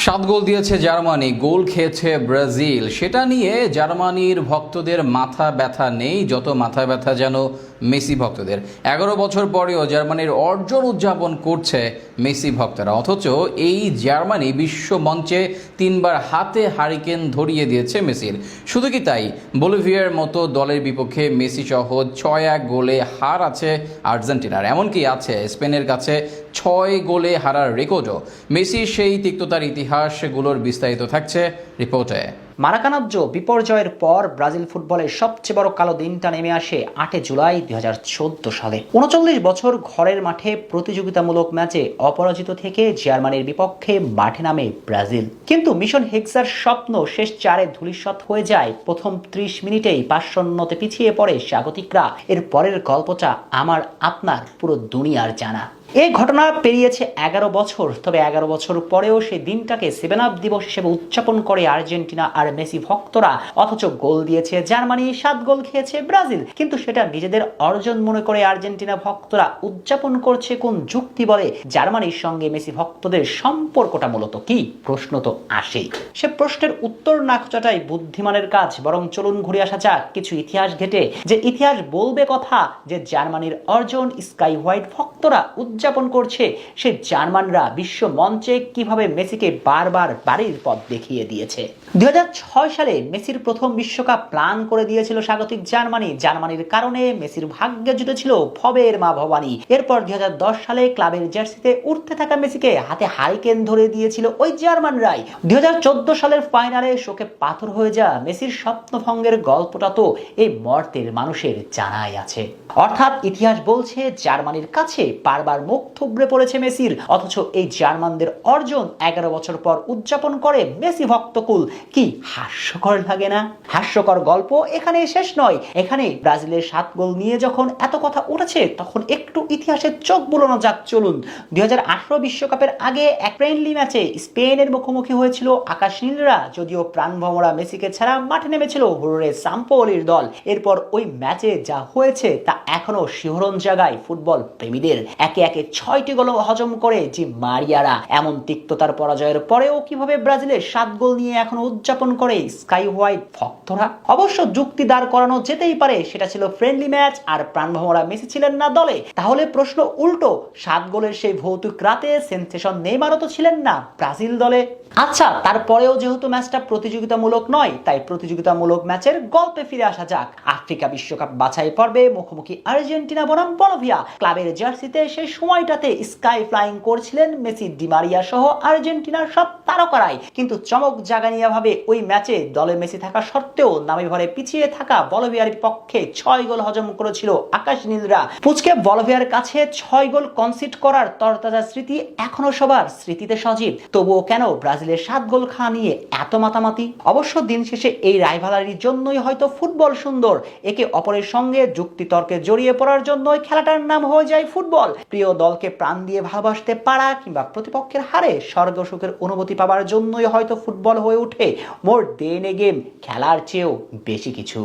সাত গোল দিয়েছে জার্মানি, গোল খেয়েছে ব্রাজিল। সেটা নিয়ে জার্মানির ভক্তদের মাথা ব্যথা নেই, যত মাথা ব্যথা যেন মেসি ভক্তদের। 11 বছর পরেও জার্মানির অর্জন উদযাপন করছে মেসি ভক্তরা, অথচ এই জার্মানি বিশ্ব মঞ্চে 3বার হাতে হারিকেন ধরিয়ে দিয়েছে মেসির। শুধু কি তাই, বলিভিয়ার মতো দলের বিপক্ষে মেসি সহ 6-1 গোলে হার আছে আর্জেন্টিনার, এমনকি আছে স্পেনের কাছে 6 গোলে হারার রেকর্ডও। মেসির সেই তিক্ততার ইতিহাসগুলোর বিস্তারিত থাকছে রিপোর্টে। মারাকানাজ্জো বিপর্যয়ের পর ব্রাজিল ফুটবলের সবচেয়ে বড় কালো দিনটা নেমে আসে 8 জুলাই 2014 সালে। 39 বছর ঘরের মাঠে প্রতিযোগিতামূলক ম্যাচে অপরাজিত থেকে জার্মানির বিপক্ষে মাঠে নামে ব্রাজিল। কিন্তু মিশন হেক্সার স্বপ্ন শেষ 4-এ ধূলিসাৎ হয়ে যায়। প্রথম 30 মিনিটেই 5-0 পিছিয়ে পড়ে স্বাগতিকরা। এর পরের গল্পটা আমার আপনার পুরো দুনিয়ার জানা। এই ঘটনা পেরিয়েছে 11 বছর, তবে 11 বছর পরেও সেই দিনটাকে 7 দিবস হিসেবে উদযাপন করে আর্জেন্টিনা আর মেসি ভক্তরা। অথচ গোল দিয়েছে জার্মানি, 7 গোল খেয়েছে ব্রাজিল, কিন্তু সেটা নিজেদের অর্জন মনে করে আর্জেন্টিনা ভক্তরা উদযাপন করছে কোন যুক্তি বলে? জার্মানির সঙ্গে মেসি ভক্তদের সম্পর্কটা মূলত কি, প্রশ্ন তো আসেই। সে প্রশ্নের উত্তর না খোঁজাটাই বুদ্ধিমানের কাজ। বরং চলুন ঘুরে আসা যাক কিছু ইতিহাস ঘেটে, যে ইতিহাস বলবে কথা যে জার্মানির অর্জন স্কাই হোয়াইট ভক্তরা উদযাপন করছে। সে জার্মানরা বিশ্ব মঞ্চে কিভাবে মেসিকে বারবার বাড়ির পথ দেখিয়ে দিয়েছে। 2006 সালে মেসির প্রথম বিশ্বকাপ প্ল্যান করে দিয়েছিল স্বাগতিক জার্মানি। জার্মানির কারণে মেসির ভাগ্যে জুটেছিল ভবের মা ভবানী। এরপর 2010 সালে ক্লাবের জার্সিতে উঠতে থাকা মেসিকে হাতে হারিকেন ধরে দিয়েছিল ওই জার্মানরাই। 2014 সালের ফাইনালে শোকে পাথর হয়ে যা মেসির স্বপ্নভঙ্গের গল্পটা তো এই মর্তের মানুষের জানাই আছে। অর্থাৎ ইতিহাস বলছে জার্মানির কাছে বারবার মুখ থুবড়ে পড়েছে মেসির, অথচ এই জার্মানদের অর্জন 11 বছর পর উদযাপন করে মেসি ভক্তকুল। কি হাস্যকর লাগে না? হাস্যকর গল্প এখানে শেষ নয়। এখানে ব্রাজিলের 7 গোল নিয়ে যখন এত কথা উঠেছে, তখন একটু ইতিহাসের চোখ বুলানো যাক চলুন। 2018 বিশ্বকাপের আগে এক ফ্রেন্ডলি ম্যাচে স্পেনের মুখোমুখি হয়েছিল আকাশ নীলরা। যদিও প্রাণভমরা মেসিকে ছাড়া মাঠে নেমেছিল হুররে সাম্পোলির দল। এরপর ওই ম্যাচে যা হয়েছে তা এখনো শিহরণ জাগায় ফুটবল প্রেমীদের। একে একে 6টি গোল হজম করে জি মারিয়ারা। এমন তিক্ততার পরাজয়ের পরেও কিভাবে ব্রাজিলের 7 গোল নিয়ে এখনো উদযাপন করে স্কাই হোয়াইট ভক্তরা? অবশ্য যুক্তি দাঁড় করানো যেতেই পারে, সেটা ছিল ফ্রেন্ডলি ম্যাচ আর প্রাণভমরা মেসি ছিলেন না দলে। তাহলে প্রশ্ন উল্টো, 7 গোলের সেই ভৌতিক রাতে সেনসেশন নেইমারও তো ছিলেন না ব্রাজিল দলে। আচ্ছা, তারপরেও যেহেতু ম্যাচটা প্রতিযোগিতামূলক নয়, তাই প্রতিযোগিতামূলক ম্যাচের গল্পে ফিরে আসা যাক। আফ্রিকা বিশ্বকাপ বাছাই পর্বে মুখোমুখি আর্জেন্টিনা বনাম বলিভিয়া। ক্লাবের জার্সিতে সেই সময়টাতে স্কাই ফ্লাইং করছিলেন মেসি, ডি মারিয়া সহ আর্জেন্টিনার সব তারকারাই। কিন্তু চমক জাগানিয়া ভাবে ওই ম্যাচে দলে মেসি থাকা সত্ত্বেও নামে ভরে পিছিয়ে থাকা বলিভিয়ার পক্ষে 6 গোল হজম করেছিল আকাশ নীলরা। পুচকে বলিভিয়ার কাছে 6 গোল কনসিড করার তরতাজা স্মৃতি এখনো সবার স্মৃতিতে সজীব। তবুও কেন ব্রাজিলের 7 গোল খাওয়া নিয়ে এত মাতামাতি? অবশ্য দিন শেষে এই রাইভালারির জন্যই হয়তো ফুটবল সুন্দর। একে অপরের সঙ্গে যুক্তিতর্কে জড়িয়ে পড়ার জন্যই খেলাটার নাম হয়ে যায় ফুটবল। প্রিয় দলকে প্রাণ দিয়ে ভালোবাসতে পারা কিংবা প্রতিপক্ষের হারে স্বর্গ সুখের অনুভূতি পাওয়ার জন্যই হয়তো ফুটবল হয়ে ওঠে মোর দেন এ গেম, খেলার চেয়েও বেশি কিছু।